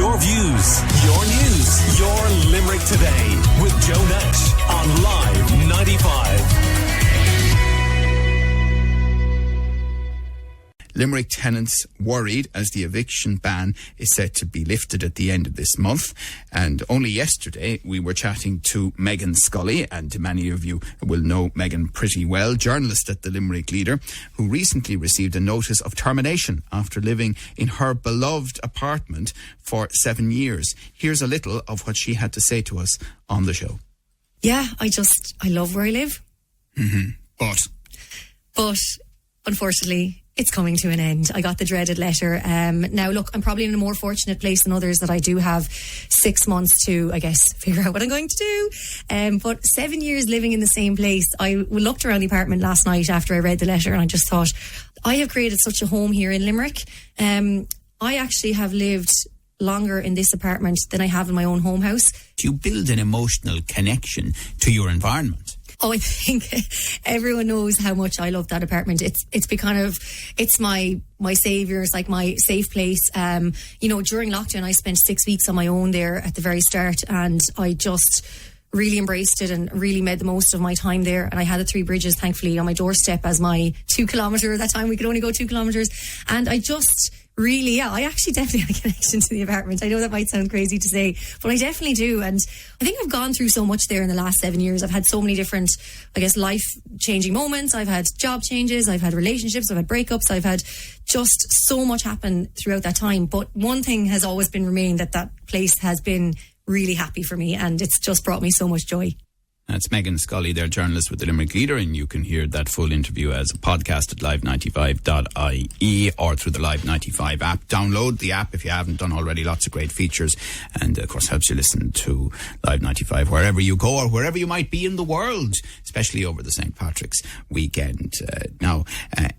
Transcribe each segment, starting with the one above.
Your views, your news, your Limerick Today with Joe Nash on Live 95. Limerick tenants worried as the eviction ban is set to be lifted at the end of this month. And only yesterday we were chatting to Megan Scully, and many of you will know Megan pretty well, journalist at the Limerick Leader, who recently received a notice of termination after living in her beloved apartment for 7 years. Here's a little of what she had to say to us on the show. Yeah, I love where I live. But unfortunately, it's coming to an end. I got the dreaded letter. Now, look, I'm probably in a more fortunate place than others that I do have 6 months to, I guess, figure out what I'm going to do. But 7 years living in the same place, I looked around the apartment last night after I read the letter and I just thought, I have created such a home here in Limerick. I actually have lived longer in this apartment than I have in my own home house. You build an emotional connection to your environment. Oh, I think everyone knows how much I love that apartment. It's my saviour. It's like my safe place. During lockdown, I spent 6 weeks on my own there at the very start, and I just really embraced it and really made the most of my time there. And I had the Three Bridges, thankfully, on my doorstep as my 2 kilometre. At that time, we could only go 2 kilometres. And I just really, I actually definitely had a connection to the apartment. I know that might sound crazy to say, but I definitely do. And I think I've gone through so much there in the last 7 years. I've had so many different, life-changing moments. I've had job changes. I've had relationships. I've had breakups. I've had just so much happen throughout that time. But one thing has always been remained, that place has been really happy for me, and it's just brought me so much joy. That's Megan Scully, their journalist with the Limerick Leader, and you can hear that full interview as a podcast at live95.ie or through the Live 95 app. Download the app if you haven't done already. Lots of great features, and of course helps you listen to Live 95 wherever you go or wherever you might be in the world, especially over the St. Patrick's weekend. Now,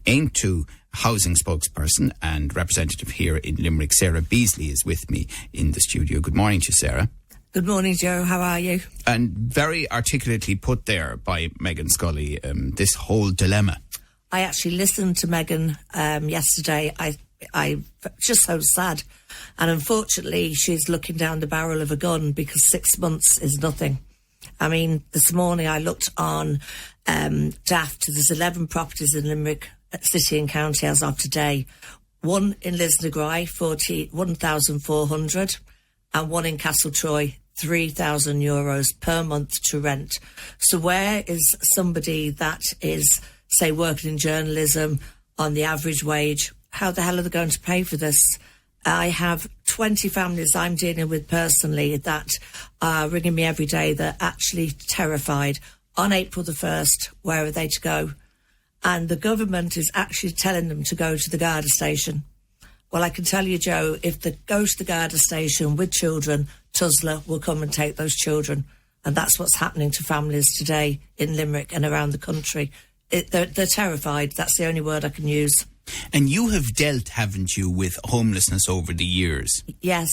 Aintu housing spokesperson and representative here in Limerick, Sarah Beasley, is with me in the studio. Good morning to you, Sarah. Good morning, Joe. How are you? And very articulately put there by Megan Scully, this whole dilemma. I actually listened to Megan yesterday. I just so sad. And unfortunately, she's looking down the barrel of a gun because 6 months is nothing. I mean, this morning I looked on Daft. There's 11 properties in Limerick City and County as of today. One in Lisnagry, 1,400, and one in Castletroy, €3,000 per month to rent. So where is somebody that is, say, working in journalism on the average wage? How the hell are they going to pay for this? I have 20 families I'm dealing with personally that are ringing me every day. They're actually terrified. On April the 1st, where are they to go? And the government is actually telling them to go to the Garda station. Well, I can tell you, Joe, if they go to the Garda station with children, Tussler will come and take those children. And that's what's happening to families today in Limerick and around the country. They're terrified. That's the only word I can use. And you have dealt, haven't you, with homelessness over the years? Yes.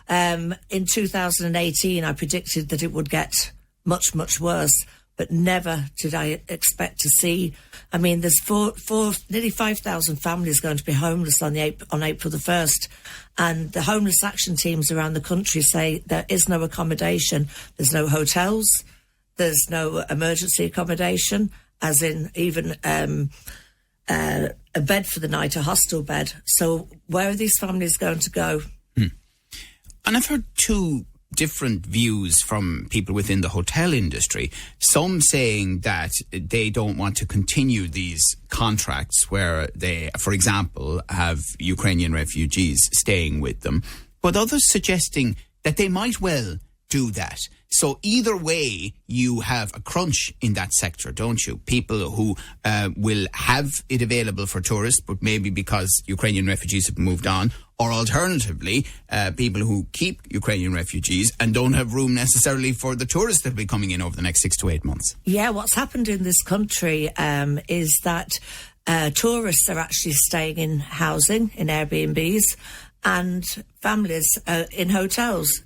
In 2018, I predicted that it would get much, much worse. But never did I expect to see. I mean, there's nearly 5,000 families going to be homeless on April the 1st. And the homeless action teams around the country say there is no accommodation. There's no hotels. There's no emergency accommodation, as in even a bed for the night, a hostel bed. So where are these families going to go? And I've heard two different views from people within the hotel industry. Some saying that they don't want to continue these contracts where they, for example, have Ukrainian refugees staying with them, but others suggesting that they might well do that. So either way, you have a crunch in that sector, don't you? People who will have it available for tourists, but maybe because Ukrainian refugees have moved on, or alternatively, people who keep Ukrainian refugees and don't have room necessarily for the tourists that will be coming in over the next 6 to 8 months. Yeah, what's happened in this country is that tourists are actually staying in housing, in Airbnbs, and families in hotels.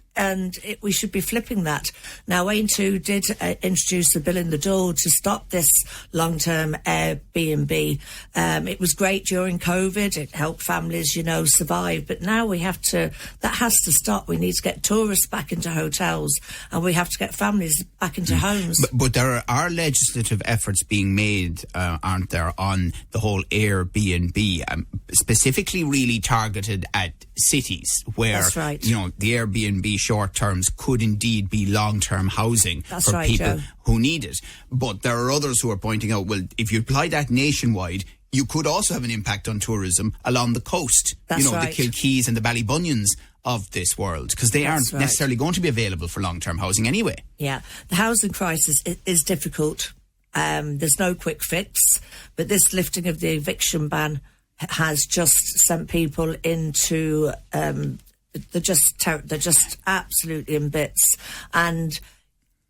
we should be flipping that. Now, Aontú did introduce a bill in the Dáil to stop this long-term Airbnb. It was great during COVID. It helped families, survive. But now that has to stop. We need to get tourists back into hotels, and we have to get families back into homes. But there are legislative efforts being made, aren't there, on the whole Airbnb, specifically really targeted at cities where, That's right. The Airbnb short terms could indeed be long-term housing That's for right, people Joe. who need it. But there are others who are pointing out, well, if you apply that nationwide, you could also have an impact on tourism along the coast. That's The right. Kilkeys and the Ballybunions of this world, because they aren't right. necessarily going to be available for long-term housing anyway. Yeah, the housing crisis is difficult. There's no quick fix, but this lifting of the eviction ban has just sent people into they're just absolutely in bits. And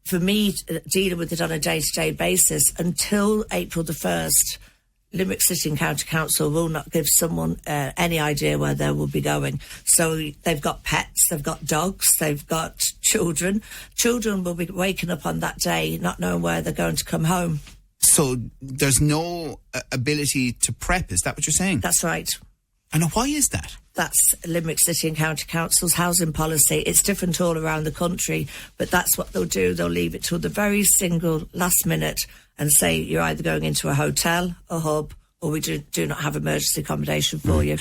for me, dealing with it on a day-to-day basis, until April the 1st, Limerick City and County Council will not give someone any idea where they will be going. So they've got pets, they've got dogs, they've got children. Children will be waking up on that day not knowing where they're going to come home. So there's no ability to prep, is that what you're saying? That's right. And why is that? That's Limerick City and County Council's housing policy. It's different all around the country, but that's what they'll do. They'll leave it till the very single last minute and say you're either going into a hotel, a hub, or we do not have emergency accommodation for you.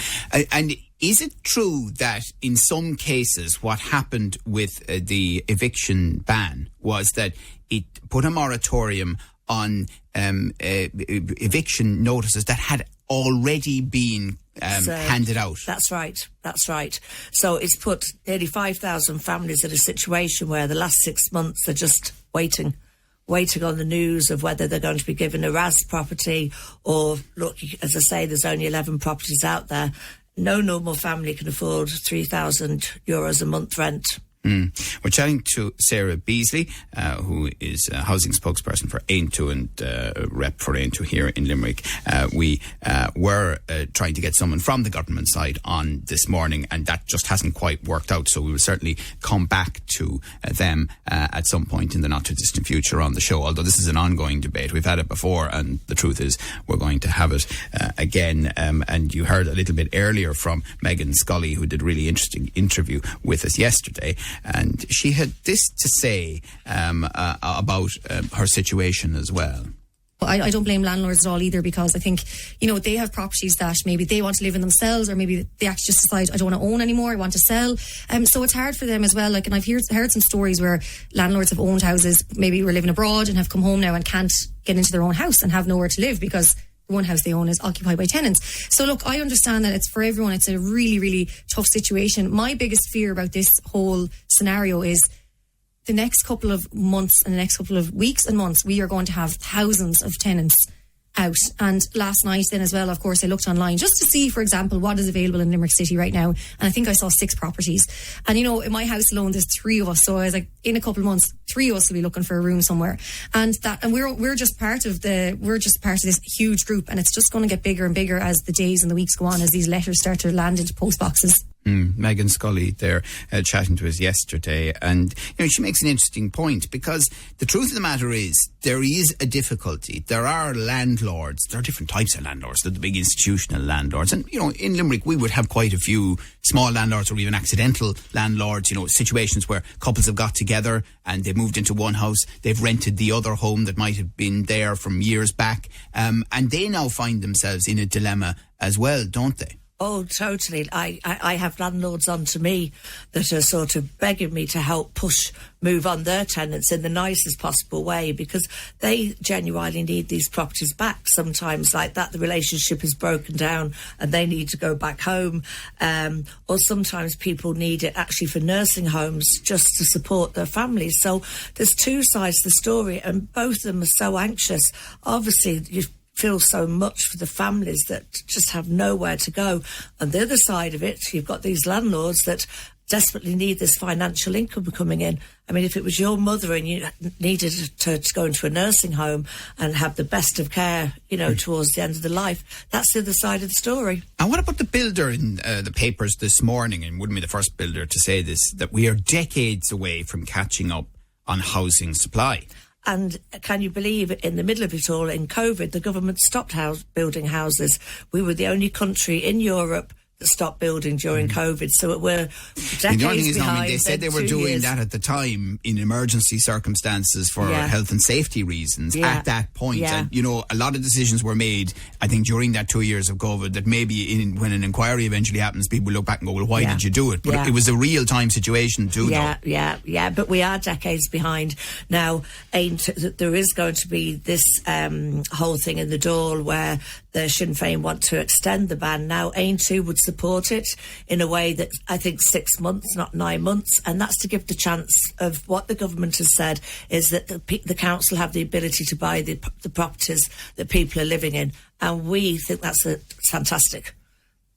And is it true that in some cases what happened with the eviction ban was that it put a moratorium on eviction notices that had already been handed out? That's right. So it's put nearly 5,000 families in a situation where the last 6 months they're just waiting on the news of whether they're going to be given a RAS property or, look, as I say, there's only 11 properties out there. No normal family can afford €3,000 a month rent. We're chatting to Sarah Beasley, who is a housing spokesperson for Aontú and rep for Aontú here in Limerick. We were trying to get someone from the government side on this morning, and that just hasn't quite worked out. So we will certainly come back to them at some point in the not too distant future on the show. Although this is an ongoing debate, we've had it before, and the truth is we're going to have it again. And you heard a little bit earlier from Megan Scully, who did a really interesting interview with us yesterday. And she had this to say about her situation as well. I don't blame landlords at all either, because I think, they have properties that maybe they want to live in themselves, or maybe they actually just decide, I don't want to own anymore, I want to sell. So it's hard for them as well. And I've heard some stories where landlords have owned houses, maybe were living abroad and have come home now and can't get into their own house and have nowhere to live because the one house they own is occupied by tenants. So look, I understand that it's for everyone, it's a really, really tough situation. My biggest fear about this whole scenario is the next couple of months and the next couple of weeks and months, we are going to have thousands of tenants out. And last night then as well, of course, I looked online just to see, for example, what is available in Limerick City right now. And I think I saw 6 properties. And, in my house alone, there's 3 of us. So I was like, in a couple of months, 3 of us will be looking for a room somewhere. And we're just part of this huge group. And it's just going to get bigger and bigger as the days and the weeks go on, as these letters start to land into post boxes. Megan Scully there chatting to us yesterday, and she makes an interesting point, because the truth of the matter is there is a difficulty. There are landlords, there are different types of landlords. There are the big institutional landlords, and in Limerick we would have quite a few small landlords or even accidental landlords, situations where couples have got together and they've moved into one house, they've rented the other home that might have been there from years back, and they now find themselves in a dilemma as well, don't they? Oh, totally. I have landlords on to me that are sort of begging me to help move on their tenants in the nicest possible way, because they genuinely need these properties back. Sometimes like that, the relationship is broken down and they need to go back home. Or sometimes people need it actually for nursing homes just to support their families. So there's 2 sides to the story, and both of them are so anxious. Obviously, you feel so much for the families that just have nowhere to go. On the other side of it, you've got these landlords that desperately need this financial income coming in. I mean, if it was your mother and you needed to go into a nursing home and have the best of care, you know, towards the end of the life, that's the other side of the story. And what about the builder in the papers this morning, and wouldn't be the first builder to say this, that we are decades away from catching up on housing supply? And can you believe, in the middle of it all, in COVID, the government stopped building houses. We were the only country in Europe that stopped building during COVID, so we're decades behind. They said they were doing that at the time in emergency circumstances for health and safety reasons at that point. And, you know, a lot of decisions were made, I think, during that 2 years of COVID that maybe when an inquiry eventually happens, people look back and go, well, why did you do it? But it was a real-time situation too, though. Yeah, but we are decades behind. Now, there is going to be this whole thing in the Dáil where the Sinn Féin want to extend the ban. Now, Aontú would support it in a way that I think 6 months, not 9 months, and that's to give the chance of what the government has said is that the council have the ability to buy the properties that people are living in, and we think that's fantastic.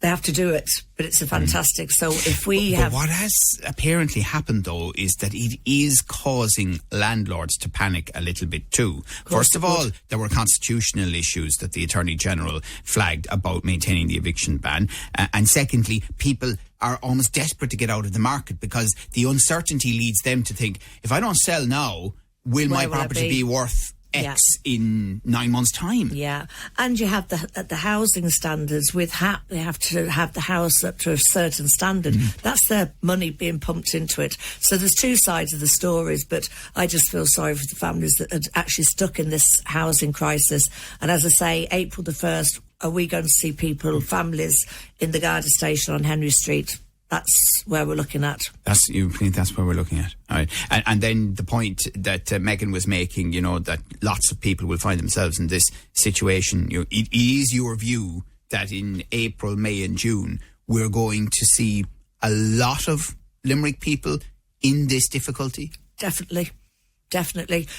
They have to do it, but it's a fantastic. So if we But what has apparently happened, though, is that it is causing landlords to panic a little bit too. First of all, there were constitutional issues that the Attorney General flagged about maintaining the eviction ban. And secondly, people are almost desperate to get out of the market because the uncertainty leads them to think, if I don't sell now, will my property be worth X in 9 months' time? Yeah, and you have the housing standards with HAP. They have to have the house up to a certain standard. That's their money being pumped into it. So there's two sides of the stories, but I just feel sorry for the families that are actually stuck in this housing crisis. And as I say, April the 1st, are we going to see families in the Garda station on Henry Street? That's where we're looking at. You think that's where we're looking at? All right. And then the point that Megan was making, you know, that lots of people will find themselves in this situation. You know, it is your view that in April, May and June, we're going to see a lot of Limerick people in this difficulty? Definitely.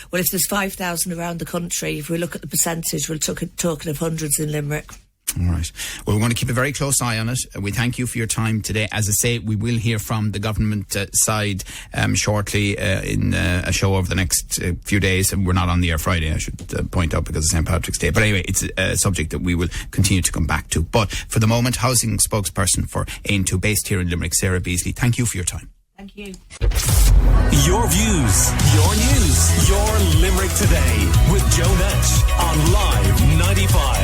Well, if there's 5,000 around the country, if we look at the percentage, we're talking of hundreds in Limerick. All right. Well, we're going to keep a very close eye on it. We thank you for your time today. As I say, we will hear from the government side shortly in a show over the next few days. And we're not on the air Friday, I should point out, because of St. Patrick's Day. But anyway, it's a subject that we will continue to come back to. But for the moment, housing spokesperson for Aontú, based here in Limerick, Sarah Beasley, thank you for your time. Thank you. Your views, your news, your Limerick Today with Joe Nash on Live 95.